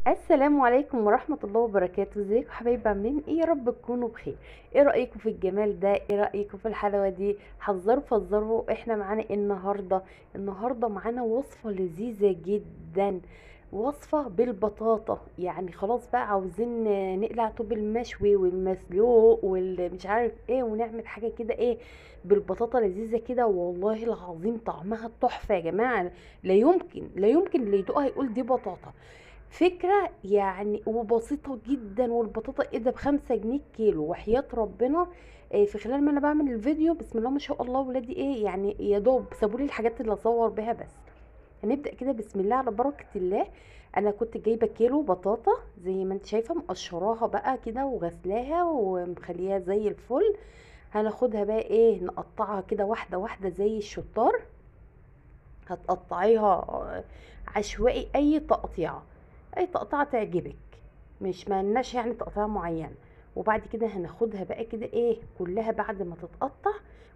السلام عليكم ورحمة الله وبركاته. ازيكم حبايبي؟ عاملين ايه؟ يا رب تكونوا بخير. ايه رأيكم في الجمال ده؟ ايه رأيكم في الحلاوة دي؟ حذروا فزروا. احنا معانا إيه النهاردة معانا وصفة لذيذة جدا. وصفة بالبطاطا، يعني خلاص بقى عاوزين نقلع طوب المشوي والمسلوق والمش عارف ايه، ونعمل حاجة كده ايه بالبطاطا لذيذة كده. والله العظيم طعمها تحفة يا جماعة. لا يمكن اللي يدوقها يقول دي بطاطا. فكرة يعني وبسيطة جدا. والبطاطا ايه ده ب5 جنيه كيلو، وحياة ربنا. في خلال ما انا بعمل الفيديو بسم الله ما شاء الله ولادي ايه يعني يا دوب سابولي الحاجات اللي اصور بيها بس. هنبدأ كده بسم الله على بركة الله. انا كنت جايبة كيلو بطاطا زي ما انت شايفة، مقشراها بقى كده وغسلاها ومخليها زي الفل. هناخدها بقى ايه نقطعها كده واحدة واحدة زي الشطار. هتقطعيها عشوائي، اي تقطيعة اي تقطيعة تعجبك. مش ملناش يعني تقطيعة معينة. وبعد كده هناخدها بقى كده ايه كلها بعد ما تتقطع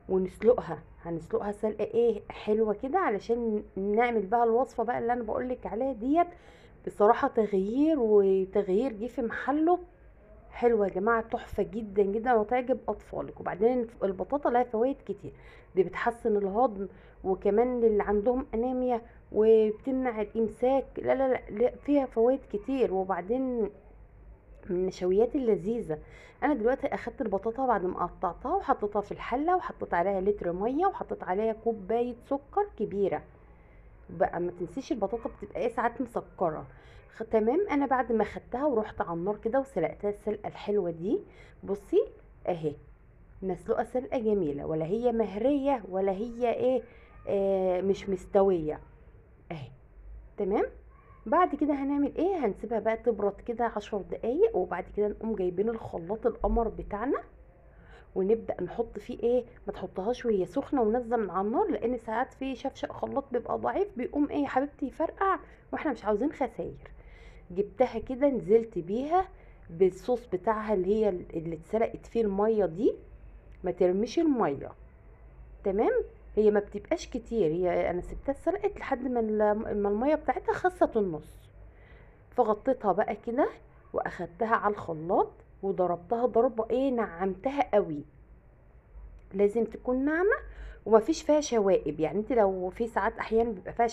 ونسلقها. هنسلقها سلقة ايه حلوة كده علشان نعمل بقى الوصفة بقى اللي انا بقولك عليها ديت. بصراحة تغيير وتغيير جه في محله. حلوة يا جماعة، تحفة جدا جدا وتعجب أطفالك. وبعدين البطاطا لها فوائد كتير. دي بتحسن الهضم، وكمان اللي عندهم أنيميا، وبتمنع الإمساك. لا فيها فوائد كتير. وبعدين من النشويات اللذيذة. أنا دلوقتي أخدت البطاطا بعد ما قطعتها وحطيتها في الحلة وحطيت عليها لتر مية وحطيت عليها كوباية سكر كبيرة. بقى ما تنسيش البطاطا بتبقى ايه ساعات مسكره. تمام. انا بعد ما خدتها ورحت على النار كده وسلقتها السلقه الحلوه دي. بصي اهي مسلوقه سلقه جميله، ولا هي مهريه ولا هي ايه مش مستويه اهي. تمام. بعد كده هنعمل ايه؟ هنسيبها بقى تبرد كده 10 دقايق، وبعد كده نقوم جايبين الخلاط القمر بتاعنا ونبدأ نحط فيه ايه. ما تحطهاش وهي سخنة ونازلة من على النار، لان ساعات في شفشق خلاط بيبقى ضعيف بيقوم ايه يا حبيبتي يفرقع، واحنا مش عاوزين خساير. جبتها كده نزلت بيها بالصوص بتاعها اللي هي اللي اتسلقت فيه المية دي. ما ترميش المية. تمام. هي ما بتبقاش كتير، هي انا سبتها اتسلقت لحد ما ما المية بتاعتها خست النص. فغطيتها بقى كده واخدتها على الخلاط وضربتها ضربة ايه نعمتها قوي. لازم تكون ناعمة ومفيش فيها شوائب. يعني انت لو في ساعات احيانا بيبقى فيها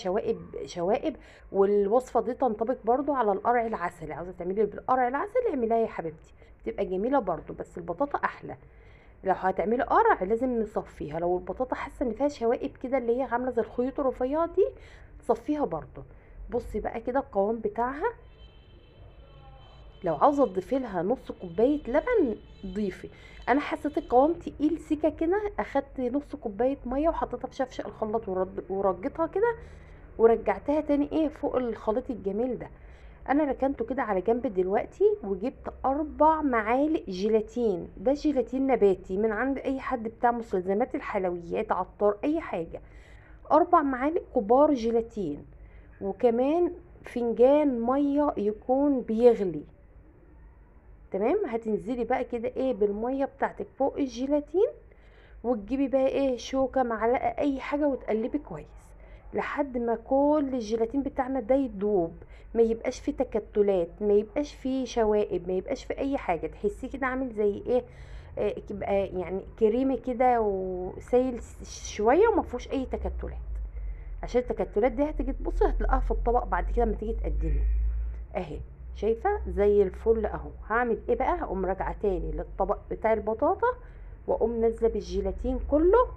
شوائب. والوصفة دي تنطبق برضو على القرع العسلي. عاوزة تعملي بالقرع العسلي اعمليها يا حبيبتي، بتبقى جميلة برضو، بس البطاطا احلى. لو هتعملي قرع لازم نصفيها. لو البطاطا حاسة ان فيها شوائب كده اللي هي عاملة زي الخيوط الرفيعة دي صفيها برضو. بصي بقى كده القوام بتاعها. لو عاوزه تضيفي لها نص كوبايه لبن ضيفي. انا حسيت القوام تقيل سيكه كده، اخدت نص كوبايه ميه وحطيتها في شفشق الخلاط ورجيتها كده ورجعتها تاني ايه فوق الخليط الجميل ده. انا ركنته كده على جنب دلوقتي، وجبت 4 معالق جيلاتين. ده جيلاتين نباتي من عند اي حد بتاع مستلزمات الحلويات، عطار، اي حاجه. 4 معالق كبار جيلاتين. وكمان فنجان ميه يكون بيغلي. تمام. هتنزلي بقى كده ايه بالميه بتاعتك فوق الجيلاتين، وتجيبي بقى ايه شوكه معلقه اي حاجه وتقلبي كويس لحد ما كل الجيلاتين بتاعنا ده يدوب. ما يبقاش فيه تكتلات، ما يبقاش فيه شوائب، ما يبقاش فيه اي حاجه. تحسيه كده عامل زي ايه يبقى يعني كريمي كده وسايل شويه وما فيهوش اي تكتلات. عشان التكتلات دي هتيجي تبصي هتلاقيها في الطبق بعد كده لما تيجي تقدمي اهي. شايفه زي الفل اهو. هعمل ايه بقى؟ هقوم راجعه تاني للطبق بتاع البطاطا، واقوم نازله بالجيلاتين كله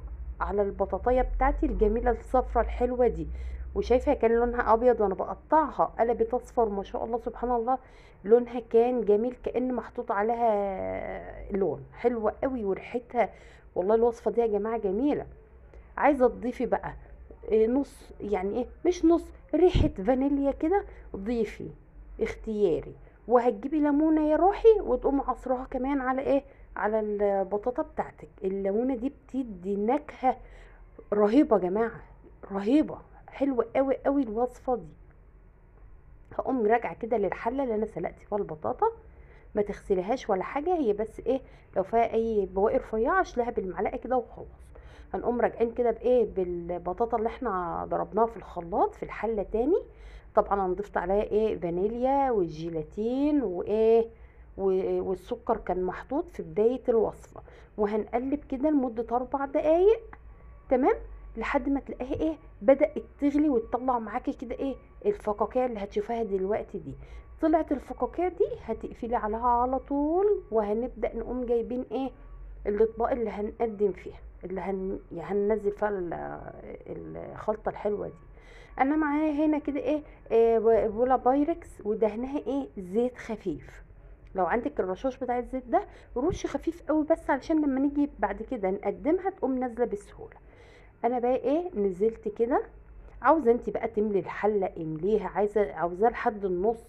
على البطاطايه بتاعتي الجميله الصفرة الحلوه دي. وشايفه كان لونها ابيض وانا بقطعها قلبت اصفر ما شاء الله سبحان الله. لونها كان جميل كأن محطوط عليها لون حلوة قوي وريحتها. والله الوصفه دي يا جماعه جميله. عايزه تضيفي بقى نص يعني ايه مش نص ريحة فانيليا كده ضيفي اختياري. وهتجيبي ليمونة يا روحي وتقوم عصرها كمان على ايه على البطاطا بتاعتك. الليمونة دي بتدي نكهة رهيبة يا جماعة، رهيبة. حلوة قوي قوي الوصفة دي. هقوم راجعة كده للحلة اللي انا سلقت فيها البطاطا. ما تغسليهاش ولا حاجة، هي بس ايه لو فيها اي بواقي رفيعة اشيلها بالمعلقة كده وخلاص. هنقوم راجعين كده بايه بالبطاطا اللي احنا ضربناها في الخلاط في الحلة تاني. طبعا انا ضفت عليها ايه فانيليا والجيلاتين وايه والسكر كان محطوط في بداية الوصفة، وهنقلب كده لمدة 4 دقايق. تمام. لحد ما تلاقيها ايه بدأت تغلي وتطلع معاكي كده ايه الفقاقيع اللي هتشوفها دلوقتي دي. طلعت الفقاقيع دي هتقفلي عليها على طول، وهنبدأ نقوم جايبين ايه الاطباق اللي هنقدم فيها، اللي يعني هننزل فيها الخلطة الحلوة دي. انا معايا هنا كده ايه, بولا بايركس، ودهنها ايه زيت خفيف. لو عندك الرشاش بتاع الزيت ده رش خفيف قوي، بس علشان لما نيجي بعد كده نقدمها تقوم نازله بسهوله. انا بقى ايه نزلت كده. عاوزه انت بقى تملي الحله امليها، عاوزاه لحد النص،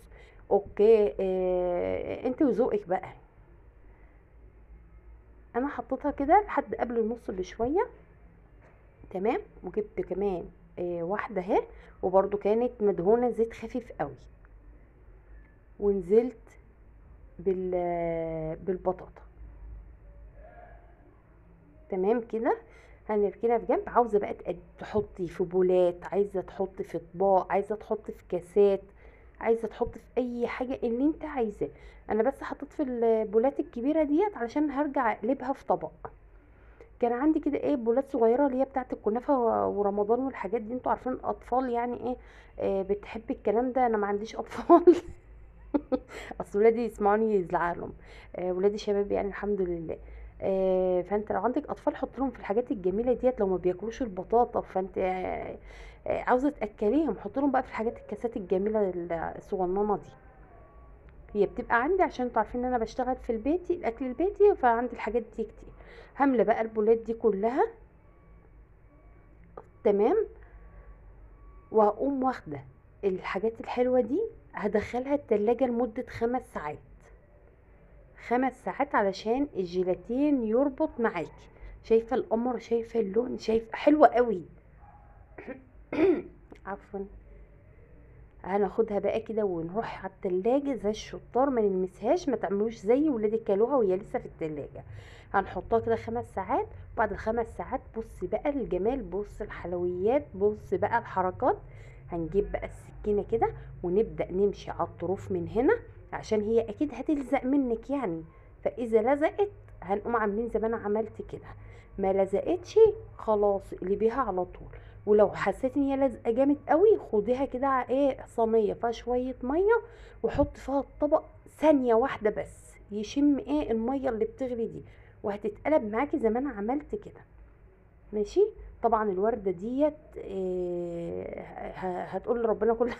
اوكي. انت وذوقك بقى. انا حطيتها كده لحد قبل النص بشويه. تمام. وجبت كمان واحده اهي، وبرده كانت مدهونه زيت خفيف قوي. ونزلت بالبطاطا. تمام كده. هنركنها في جنب. عاوزه بقى تحطي في بولات، عايزه تحطي في اطباق، عايزه تحطي في كاسات، عايزه تحطي في اي حاجه اللي انت عايزاه. انا بس حطيت في البولات الكبيره ديت علشان هرجع اقلبها في طبق. كان عندي كده ايه بولات صغيره اللي هي بتاعه الكنافه ورمضان والحاجات دي، انتوا عارفين الاطفال يعني ايه بتحب الكلام ده. انا ما عنديش اطفال. اصل ولادي يسمعوني يزعلهم. ولادي شباب يعني الحمد لله. فانت لو عندك اطفال حط لهم في الحاجات الجميله ديت، لو ما بياكلوش البطاطا فانت عاوزه تاكليهم، حط لهم بقى في الحاجات الكاسات الجميله الصغننه دي. هي بتبقى عندي عشان انتوا عارفين ان انا بشتغل في البيتي الاكل البيتي، فعندي الحاجات دي كتير. هملى بقى البولات دي كلها. تمام. وهقوم واخده الحاجات الحلوه دي، هدخلها التلاجة لمده 5 ساعات. 5 ساعات علشان الجيلاتين يربط معاكي. شايفه القمر، شايفه اللون، شايفه حلوه قوي. عفوا. هناخدها بقى كده ونروح على التلاجة زي الشطار، ما نلمسهاش، ما تعملوش زي ولادي كلوها وهي لسه في التلاجة. هنحطها كده 5 ساعات. بعد ال5 ساعات بص بقى الجمال، بص الحلويات، بص بقى الحركات. هنجيب بقى السكينة كده ونبدأ نمشي على الطروف من هنا، عشان هي اكيد هتلزق منك يعني. فاذا لزقت هنقوم عاملين زي ما انا عملت كده. ما لزقتش خلاص اقلبيها على طول. ولو حسيت ان هي لازقه جامد قوي خديها كده على ايه صينيه فيها شويه ميه، وحط فيها الطبق ثانيه واحده بس يشم ايه الميه اللي بتغلي دي، وهتتقلب معاكي زي ما انا عملت كده. ماشي. طبعا الورده ديت إيه هتقول لربنا كل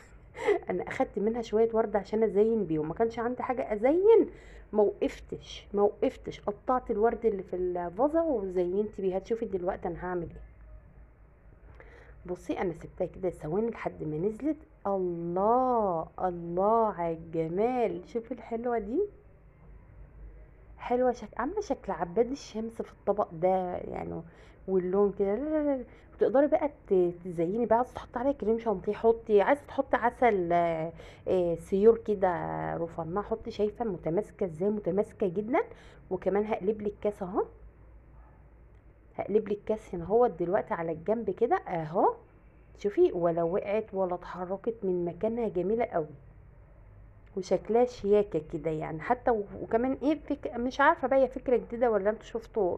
انا اخدت منها شويه ورده عشان ازين بيهم، ما كانش عندي حاجه ازين. ما وقفتش قطعت الورد اللي في الفازه وزينت بيها. هتشوفي دلوقتي انا هعمل ايه. بصي انا سبتها كده ثواني لحد ما نزلت. الله الله على الجمال، شوفي الحلوه دي. حلوه عامله شكل عباد الشمس في الطبق ده يعني. واللون كده لا لا لا. وتقدري بقى تزيني بقى، عايزه تحطي عليها كريم شانتيه حطي، عايزه تحطي عسل سيور كده رفناه حطي. شايفه متماسكه ازاي؟ متماسكه جدا. وكمان هقلب لك كاس اهو. هقلب لك كاس هنا اهو دلوقتي على الجنب كده اهو. شوفي ولا وقعت ولا اتحركت من مكانها، جميله قوي. وشكلها شياكه كده يعني حتى. وكمان ايه مش عارفه بقى هي فكره جديده ولا انتوا شفتوا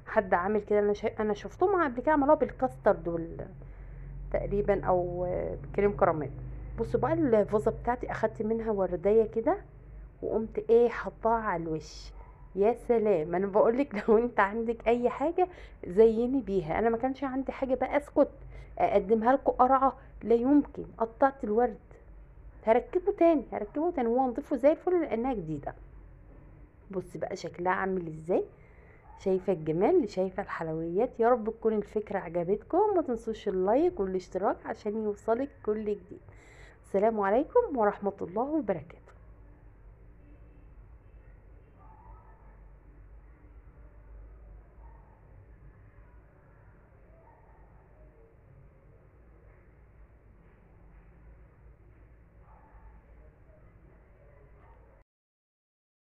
حد عامل كده. انا شفتهم قبل كده عملوها بالكاسترد تقريبا، او كريم كراميل. بصوا بقى الفازه بتاعتي اخدت منها ورديه كده، وقمت ايه حطاها على الوش. يا سلام. انا بقولك لو انت عندك اي حاجه زيني بيها. انا ما كانش عندي حاجه بقى اسكت اقدمها لكم قرعه، لا يمكن. قطعت الورد. هركبه تاني وانضفه زي الفل لانها جديده. بصي بقى شكلها عامل ازاي. شايفه الجمال، شايفه الحلويات. يا رب تكون الفكره عجبتكم. ما تنسوش اللايك والاشتراك عشان يوصلك كل جديد. السلام عليكم ورحمه الله وبركاته.